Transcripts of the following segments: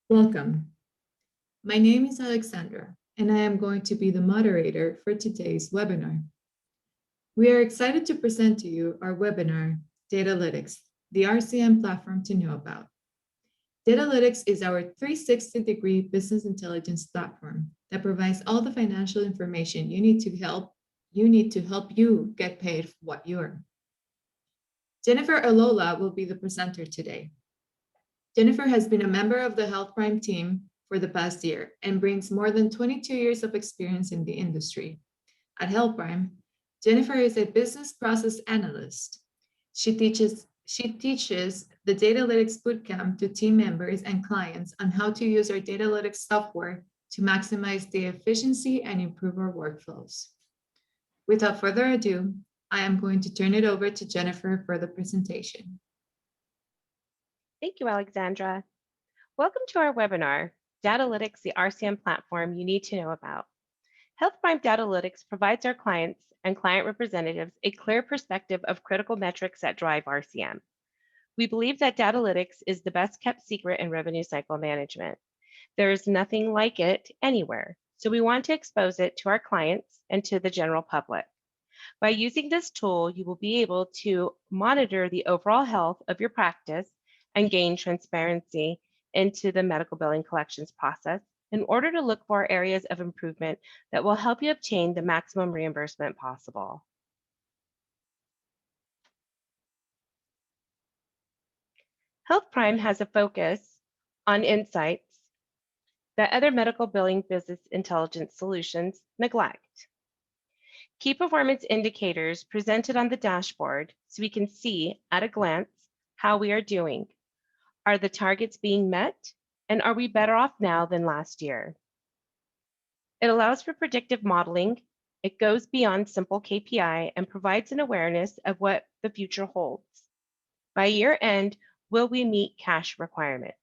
Welcome. My name is Alexandra, and I am going to be the moderator for today's webinar. We are excited to present to you our webinar, Datalytics, the RCM platform to know about. Datalytics is our 360-degree business intelligence platform that provides all the financial information you need to help you get paid for what you earn. Jennifer Alola will be the presenter today. Jennifer has been a member of the Health Prime team for the past year and brings more than 22 years of experience in the industry. At Health Prime, Jennifer is a business process analyst. She teaches the Datalytics Bootcamp to team members and clients on how to use our Datalytics software to maximize the efficiency and improve our workflows. Without further ado, I am going to turn it over to Jennifer for the presentation. Thank you, Alexandra. Welcome to our webinar, Datalytics, the RCM platform you need to know about. Health Prime Datalytics provides our clients and client representatives a clear perspective of critical metrics that drive RCM. We believe that Datalytics is the best kept secret in revenue cycle management. There is nothing like it anywhere, so we want to expose it to our clients and to the general public. By using this tool, you will be able to monitor the overall health of your practice and gain transparency into the medical billing collections process in order to look for areas of improvement that will help you obtain the maximum reimbursement possible. Health Prime has a focus on insights that other medical billing business intelligence solutions neglect. Key performance indicators presented on the dashboard so we can see at a glance how we are doing. Are the targets being met? And are we better off now than last year? It allows for predictive modeling. It goes beyond simple KPI and provides an awareness of what the future holds. By year end, will we meet cash requirements?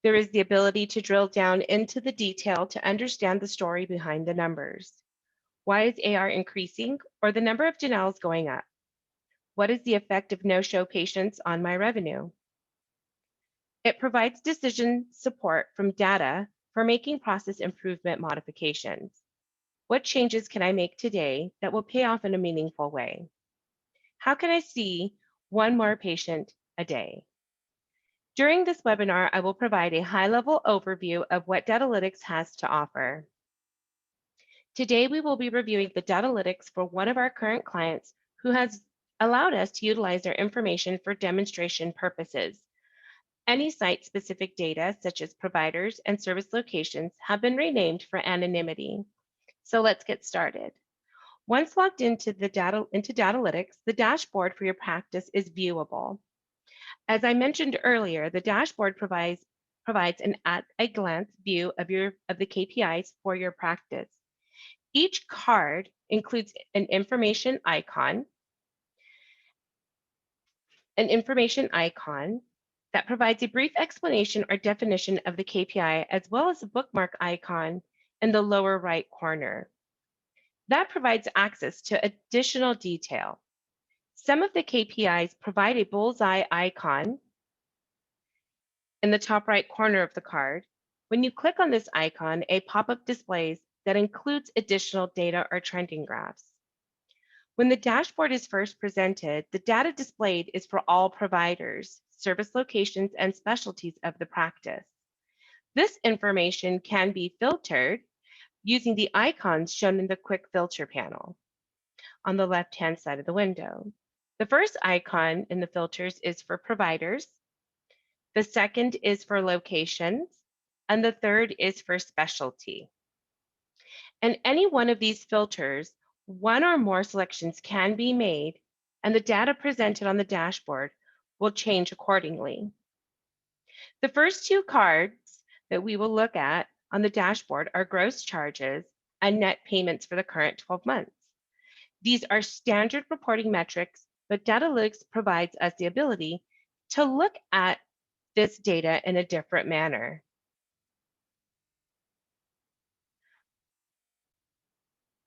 There is the ability to drill down into the detail to understand the story behind the numbers. Why is AR increasing or the number of denials going up? What is the effect of no-show patients on my revenue? It provides decision support from data for making process improvement modifications. What changes can I make today that will pay off in a meaningful way? How can I see one more patient a day? During this webinar, I will provide a high-level overview of what Datalytics has to offer. Today, we will be reviewing the Datalytics for one of our current clients who has allowed us to utilize their information for demonstration purposes. Any site-specific data, such as providers and service locations, have been renamed for anonymity. So let's get started. Once logged into Datalytics, the dashboard for your practice is viewable. As I mentioned earlier, the dashboard provides an at-a-glance view of the KPIs for your practice. Each card includes an information icon that provides a brief explanation or definition of the KPI, as well as a bookmark icon in the lower right corner. That provides access to additional detail. Some of the KPIs provide a bullseye icon in the top right corner of the card. When you click on this icon, a pop-up displays that includes additional data or trending graphs. When the dashboard is first presented, the data displayed is for all providers, service locations, and specialties of the practice. This information can be filtered using the icons shown in the quick filter panel on the left-hand side of the window. The first icon in the filters is for providers, the second is for locations, and the third is for specialty. And any one of these filters, one or more selections can be made, and the data presented on the dashboard will change accordingly. The first two cards that we will look at on the dashboard are gross charges and net payments for the current 12 months. These are standard reporting metrics, but Datalytics provides us the ability to look at this data in a different manner.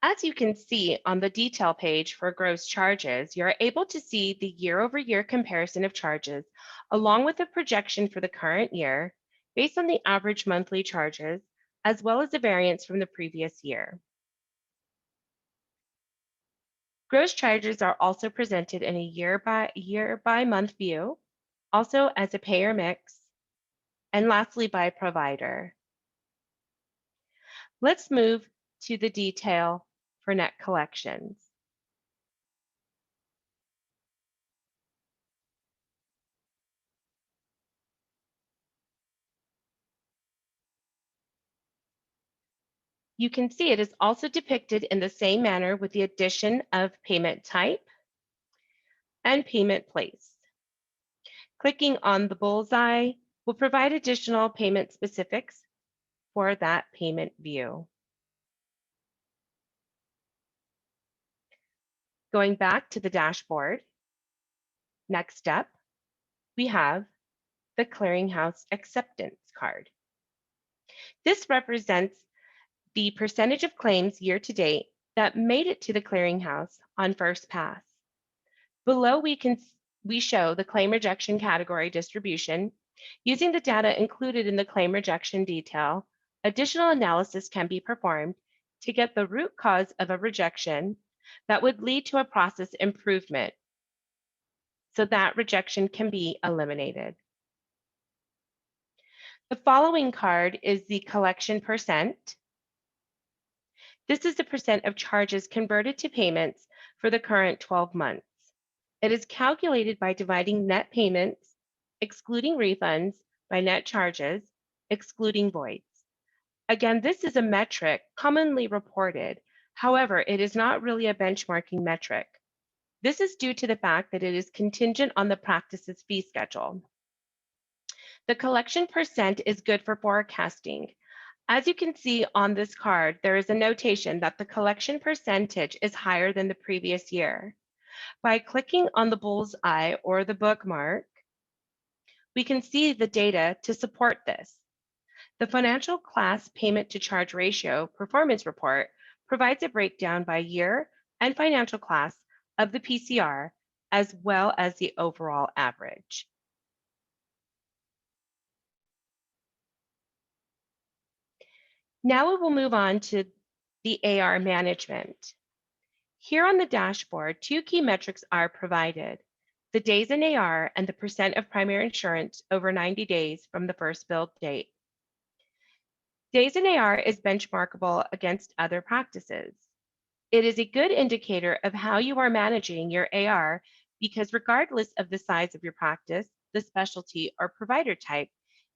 As you can see on the detail page for gross charges, you're able to see the year-over-year comparison of charges, along with a projection for the current year based on the average monthly charges, as well as the variance from the previous year. Gross charges are also presented in a year-by-month view, also as a payer mix, and lastly by provider. Let's move to the detail for net collections. You can see it is also depicted in the same manner with the addition of payment type and payment place. Clicking on the bullseye will provide additional payment specifics for that payment view. Going back to the dashboard, next step, we have the Clearinghouse acceptance card. This represents the percentage of claims year to date that made it to the Clearinghouse on first pass. Below, we show the claim rejection category distribution. Using the data included in the claim rejection detail, additional analysis can be performed to get the root cause of a rejection that would lead to a process improvement, so that rejection can be eliminated. The following card is the collection percent. This is the percent of charges converted to payments for the current 12 months. It is calculated by dividing net payments, excluding refunds, by net charges, excluding voids. Again, this is a metric commonly reported. However, it is not really a benchmarking metric. This is due to the fact that it is contingent on the practice's fee schedule. The collection percent is good for forecasting. As you can see on this card, there is a notation that the collection percentage is higher than the previous year. By clicking on the bullseye or the bookmark, we can see the data to support this. The Financial Class Payment to Charge Ratio Performance Report provides a breakdown by year and financial class of the PCR, as well as the overall average. Now we will move on to the AR management. Here on the dashboard, two key metrics are provided: the days in AR and the percent of primary insurance over 90 days from the first billed date. Days in AR is benchmarkable against other practices. It is a good indicator of how you are managing your AR because regardless of the size of your practice, the specialty, or provider type,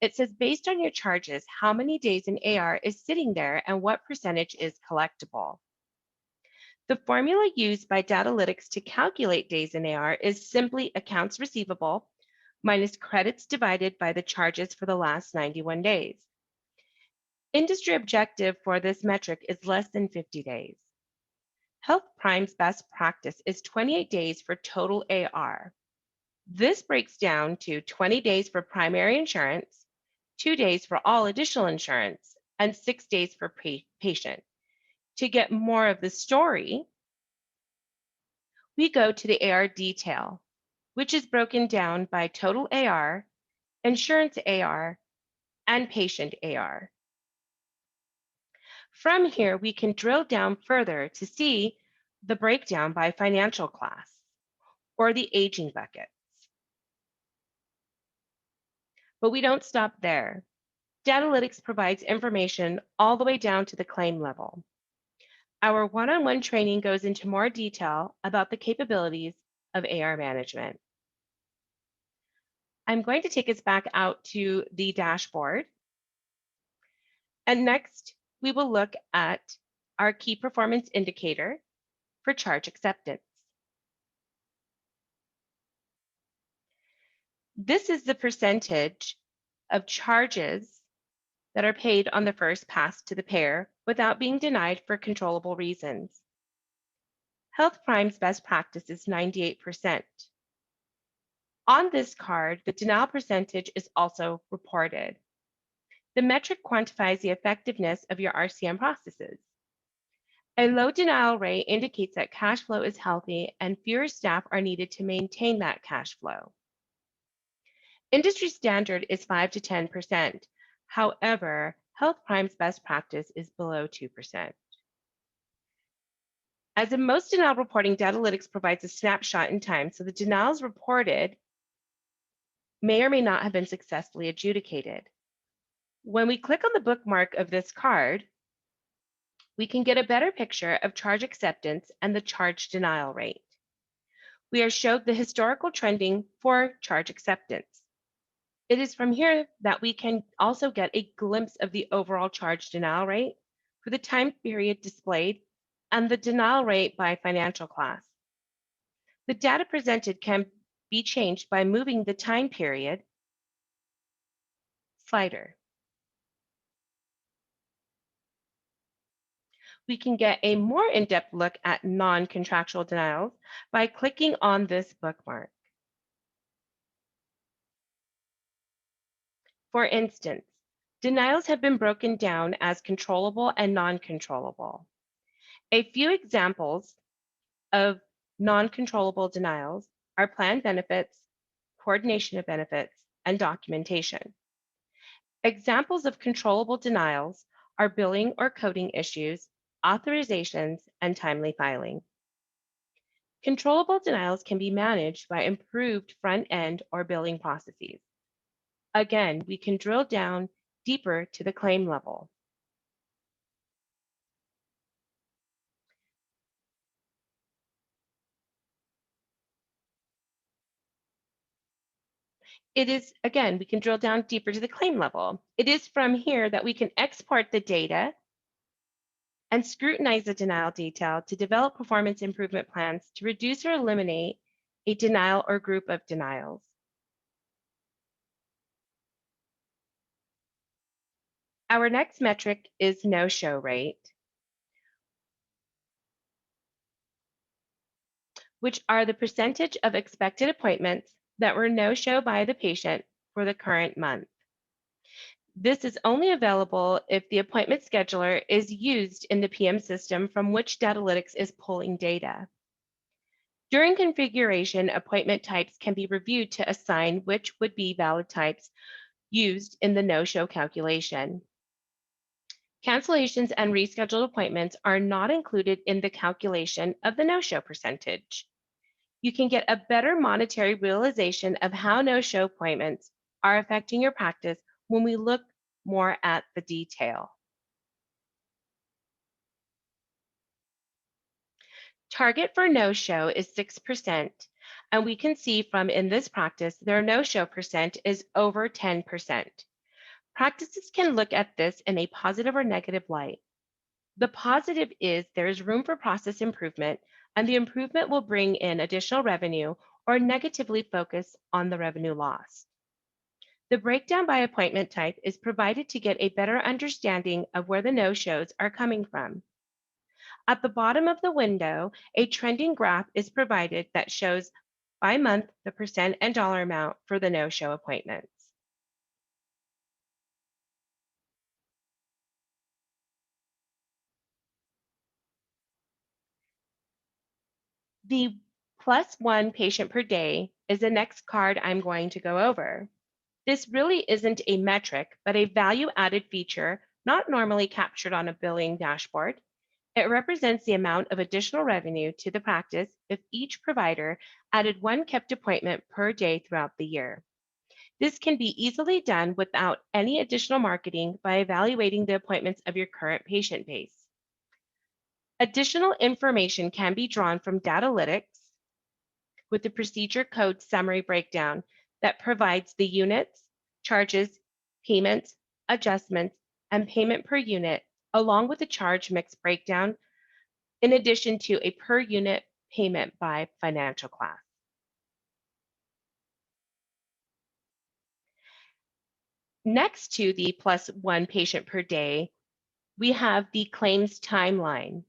it says based on your charges, how many days in AR is sitting there and what percentage is collectible. The formula used by Datalytics to calculate days in AR is simply accounts receivable minus credits divided by the charges for the last 91 days. Industry objective for this metric is less than 50 days. Health Prime's best practice is 28 days for total AR. This breaks down to 20 days for primary insurance, 2 days for all additional insurance, and 6 days for patient. To get more of the story, we go to the AR detail, which is broken down by total AR, insurance AR, and patient AR. From here, we can drill down further to see the breakdown by financial class or the aging buckets. But we don't stop there. Datalytics provides information all the way down to the claim level. Our one-on-one training goes into more detail about the capabilities of AR management. I'm going to take us back out to the dashboard. And next, we will look at our key performance indicator for charge acceptance. This is the percentage of charges that are paid on the first pass to the payer without being denied for controllable reasons. Health Prime's best practice is 98%. On this card, the denial percentage is also reported. The metric quantifies the effectiveness of your RCM processes. A low denial rate indicates that cash flow is healthy and fewer staff are needed to maintain that cash flow. Industry standard is 5 to 10%. However, Health Prime's best practice is below 2%. As in most denial reporting, Datalytics provides a snapshot in time, so the denials reported may or may not have been successfully adjudicated. When we click on the bookmark of this card, we can get a better picture of charge acceptance and the charge denial rate. We are showed the historical trending for charge acceptance. It is from here that we can also get a glimpse of the overall charge denial rate for the time period displayed and the denial rate by financial class. The data presented can be changed by moving the time period slider. We can get a more in-depth look at non-contractual denials by clicking on this bookmark. For instance, denials have been broken down as controllable and non-controllable. A few examples of non-controllable denials are planned benefits, coordination of benefits, and documentation. Examples of controllable denials are billing or coding issues, authorizations, and timely filing. Controllable denials can be managed by improved front-end or billing processes. Again, we can drill down deeper to the claim level. It is, again, we can drill down deeper to the claim level. It is from here that we can export the data and scrutinize the denial detail to develop performance improvement plans to reduce or eliminate a denial or group of denials. Our next metric is no-show rate, which are the percentage of expected appointments that were no-show by the patient for the current month. This is only available if the appointment scheduler is used in the PM system from which Datalytics is pulling data. During configuration, appointment types can be reviewed to assign which would be valid types used in the no-show calculation. Cancellations and rescheduled appointments are not included in the calculation of the no-show percentage. You can get a better monetary realization of how no-show appointments are affecting your practice when we look more at the detail. Target for no-show is 6%, and we can see from in this practice, their no-show percent is over 10%. Practices can look at this in a positive or negative light. The positive is there is room for process improvement, and the improvement will bring in additional revenue or negatively focus on the revenue loss. The breakdown by appointment type is provided to get a better understanding of where the no-shows are coming from. At the bottom of the window, a trending graph is provided that shows by month the percent and dollar amount for the no-show appointments. The +1 patient per day is the next card I'm going to go over. This really isn't a metric, but a value-added feature not normally captured on a billing dashboard. It represents the amount of additional revenue to the practice if each provider added one kept appointment per day throughout the year. This can be easily done without any additional marketing by evaluating the appointments of your current patient base. Additional information can be drawn from Datalytics with the procedure code summary breakdown that provides the units, charges, payments, adjustments, and payment per unit, along with the charge mix breakdown, in addition to a per unit payment by financial class. Next to the +1 patient per day, we have the claims timeline.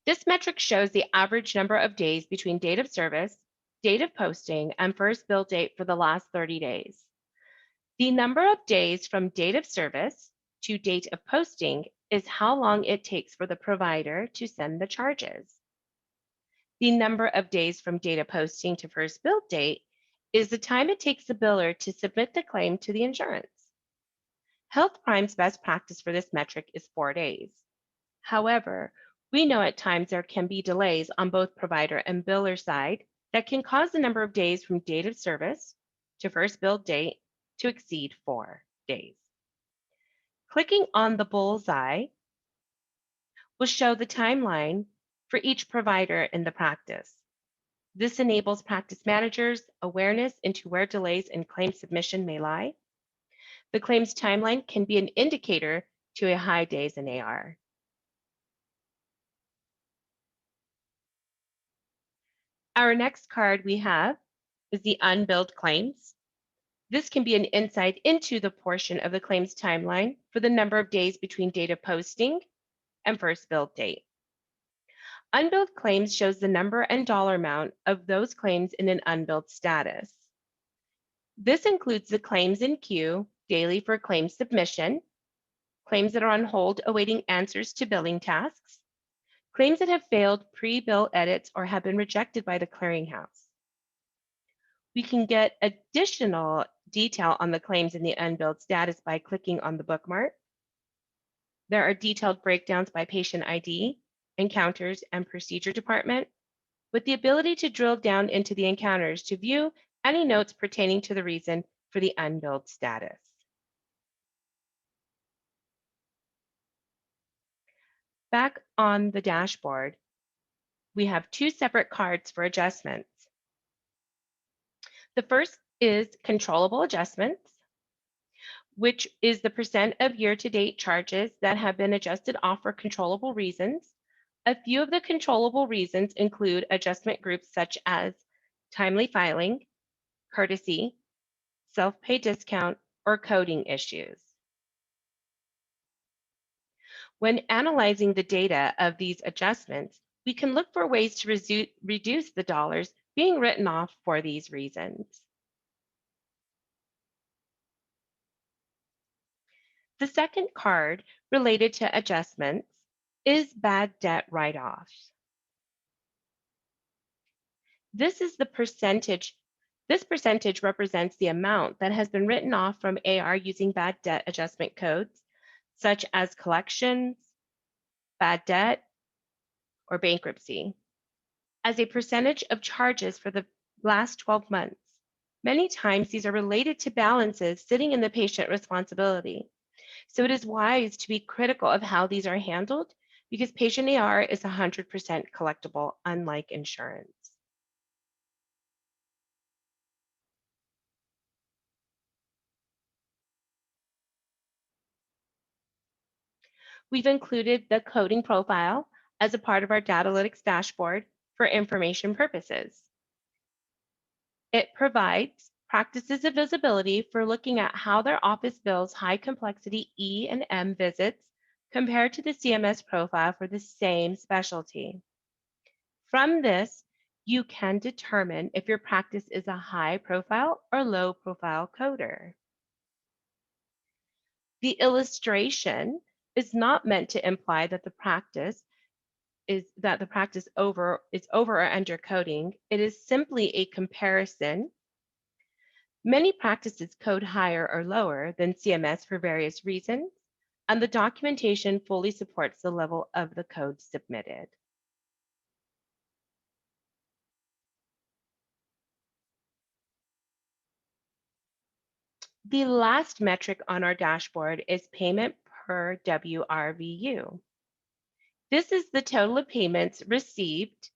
This metric shows the average number of days between date of service, date of posting, and first bill date for the last 30 days. The number of days from date of service to date of posting is how long it takes for the provider to send the charges. The number of days from date of posting to first bill date is the time it takes the biller to submit the claim to the insurance. Health Prime's best practice for this metric is 4 days. However, we know at times there can be delays on both provider and biller side that can cause the number of days from date of service to first billed date to exceed 4 days. Clicking on the bullseye will show the timeline for each provider in the practice. This enables practice managers awareness into where delays in claim submission may lie. The claims timeline can be an indicator to a high days in AR. Our next card we have is the Unbilled Claims. This can be an insight into the portion of the claims timeline for the number of days between date of posting and first billed date. Unbilled claims shows the number and dollar amount of those claims in an unbilled status. This includes the claims in queue daily for claim submission, claims that are on hold awaiting answers to billing tasks, claims that have failed pre-bill edits or have been rejected by the clearinghouse. We can get additional detail on the claims in the unbilled status by clicking on the bookmark. There are detailed breakdowns by patient ID, encounters, and procedure department, with the ability to drill down into the encounters to view any notes pertaining to the reason for the unbilled status. Back on the dashboard, we have 2 separate cards for adjustments. The first is Controllable Adjustments, which is the percent of year-to-date charges that have been adjusted off for controllable reasons. A few of the controllable reasons include adjustment groups such as timely filing, courtesy, self-pay discount, or coding issues. When analyzing the data of these adjustments, we can look for ways to reduce the dollars being written off for these reasons. The second card related to adjustments is bad debt write-offs. This percentage represents the amount that has been written off from AR using bad debt adjustment codes, such as collections, bad debt, or bankruptcy, as a percentage of charges for the last 12 months. Many times these are related to balances sitting in the patient responsibility. So it is wise to be critical of how these are handled because patient AR is 100% collectible, unlike insurance. We've included the coding profile as a part of our Datalytics dashboard for information purposes. It provides practices of visibility for looking at how their office bills high complexity E and M visits compared to the CMS profile for the same specialty. From this, you can determine if your practice is a high profile or low profile coder. The illustration is not meant to imply that the practice is over or under coding. It is simply a comparison. Many practices code higher or lower than CMS for various reasons, and the documentation fully supports the level of the code submitted. The last metric on our dashboard is payment per WRVU. This is the total of payments received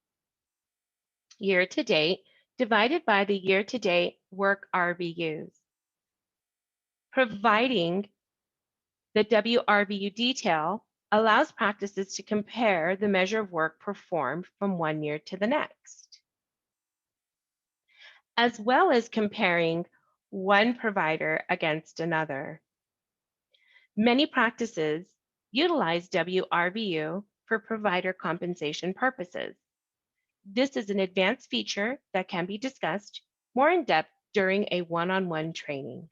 year to date divided by the year to date work RVUs. Providing the WRVU detail allows practices to compare the measure of work performed from one year to the next, as well as comparing one provider against another. Many practices utilize WRVU for provider compensation purposes. This is an advanced feature that can be discussed more in depth during a one-on-one training.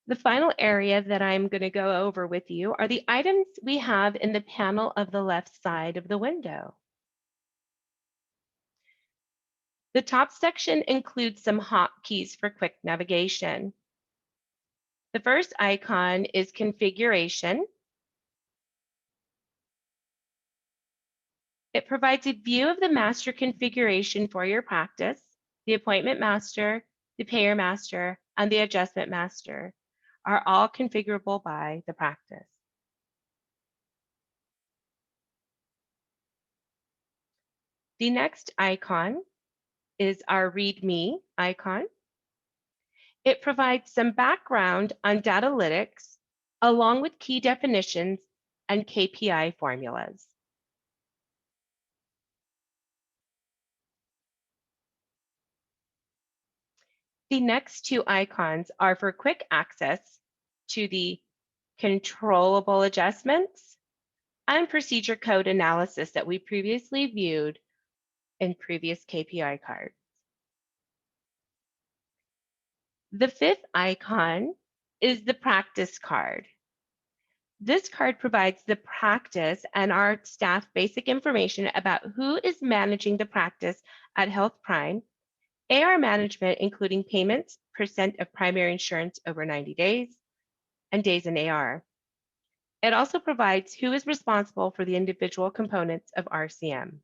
The final area that I'm going to go over with you are the items we have in the panel of the left side of the window. The top section includes some hotkeys for quick navigation. The first icon is Configuration. It provides a view of the master configuration for your practice. The appointment master, the payer master, and the adjustment master are all configurable by the practice. The next icon is our README icon. It provides some background on Datalytics, along with key definitions and KPI formulas. The next two icons are for quick access to the controllable adjustments and procedure code analysis that we previously viewed in previous KPI cards. The fifth icon is the practice card. This card provides the practice and our staff basic information about who is managing the practice at Health Prime, AR management, including payments, percent of primary insurance over 90 days, and days in AR. It also provides who is responsible for the individual components of RCM.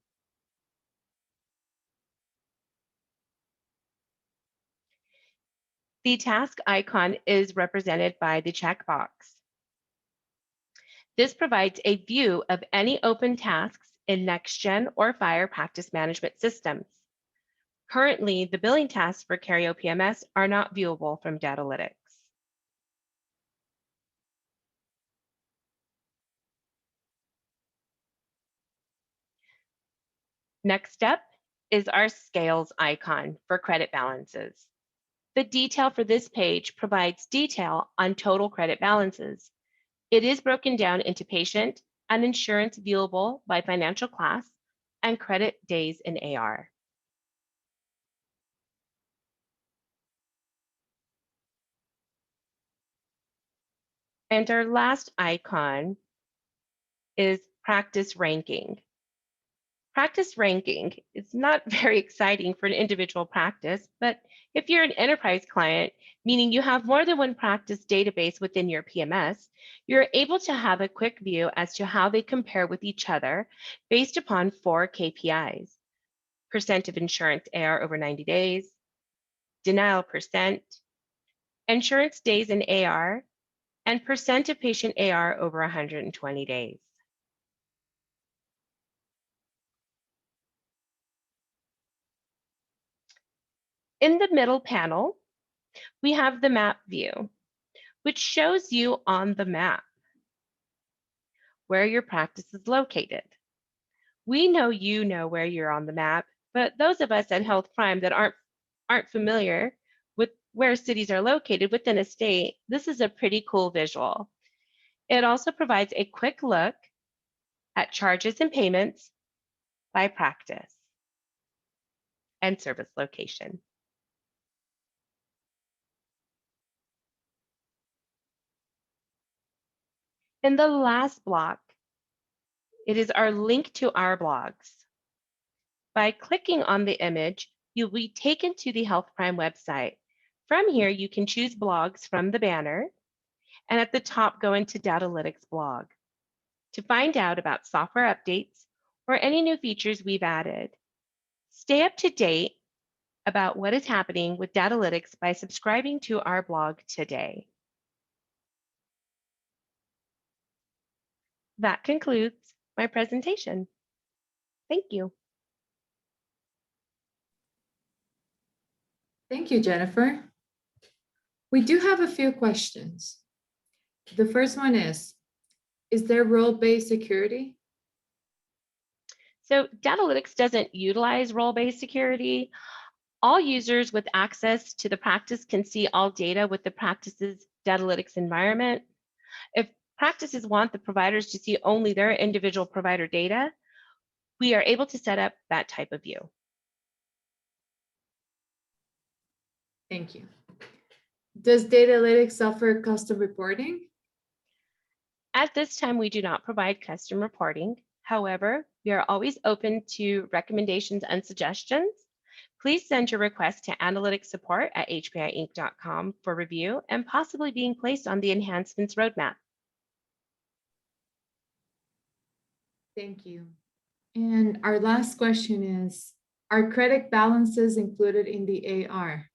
The task icon is represented by the checkbox. This provides a view of any open tasks in NextGen or FHIR practice management systems. Currently, the billing tasks for Careo PMS are not viewable from Datalytics. Next up is our scales icon for credit balances. The detail for this page provides detail on total credit balances. It is broken down into patient and insurance viewable by financial class and credit days in AR. And our last icon is practice ranking. Practice ranking is not very exciting for an individual practice, but if you're an enterprise client, meaning you have more than one practice database within your PMS, you're able to have a quick view as to how they compare with each other based upon 4 KPIs: percent of insurance AR over 90 days, denial percent, insurance days in AR, and percent of patient AR over 120 days. In the middle panel, we have the map view, which shows you on the map where your practice is located. We know you know where you're on the map, but those of us at Health Prime that aren't familiar with where cities are located within a state, this is a pretty cool visual. It also provides a quick look at charges and payments by practice and service location. In the last block, it is our link to our blogs. By clicking on the image, you'll be taken to the Health Prime website. From here, you can choose blogs from the banner, and at the top, go into Datalytics blog to find out about software updates or any new features we've added. Stay up to date about what is happening with Datalytics by subscribing to our blog today. That concludes my presentation. Thank you. Thank you, Jennifer. We do have a few questions. The first one is there role-based security? So Datalytics doesn't utilize role-based security. All users with access to the practice can see all data with the practice's Datalytics environment. If practices want the providers to see only their individual provider data, we are able to set up that type of view. Thank you. Does Datalytics offer custom reporting? At this time, we do not provide custom reporting. However, we are always open to recommendations and suggestions. Please send your request to analyticsupport@hpiinc.com for review and possibly being placed on the enhancements roadmap. Thank you. And our last question is, are credit balances included in the AR?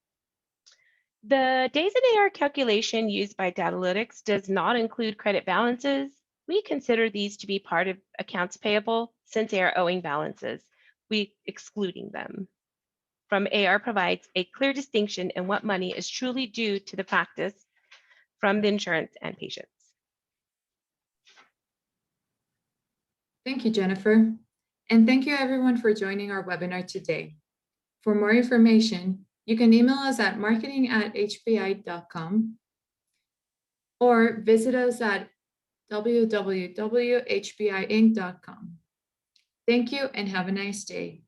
The days in AR calculation used by Datalytics does not include credit balances. We consider these to be part of accounts payable since they are owing balances, we excluding them from AR provides a clear distinction in what money is truly due to the practice from the insurance and patients. Thank you, Jennifer. And thank you everyone for joining our webinar today. For more information, you can email us at marketing@hpi.com or visit us at www.hpiinc.com. Thank you and have a nice day.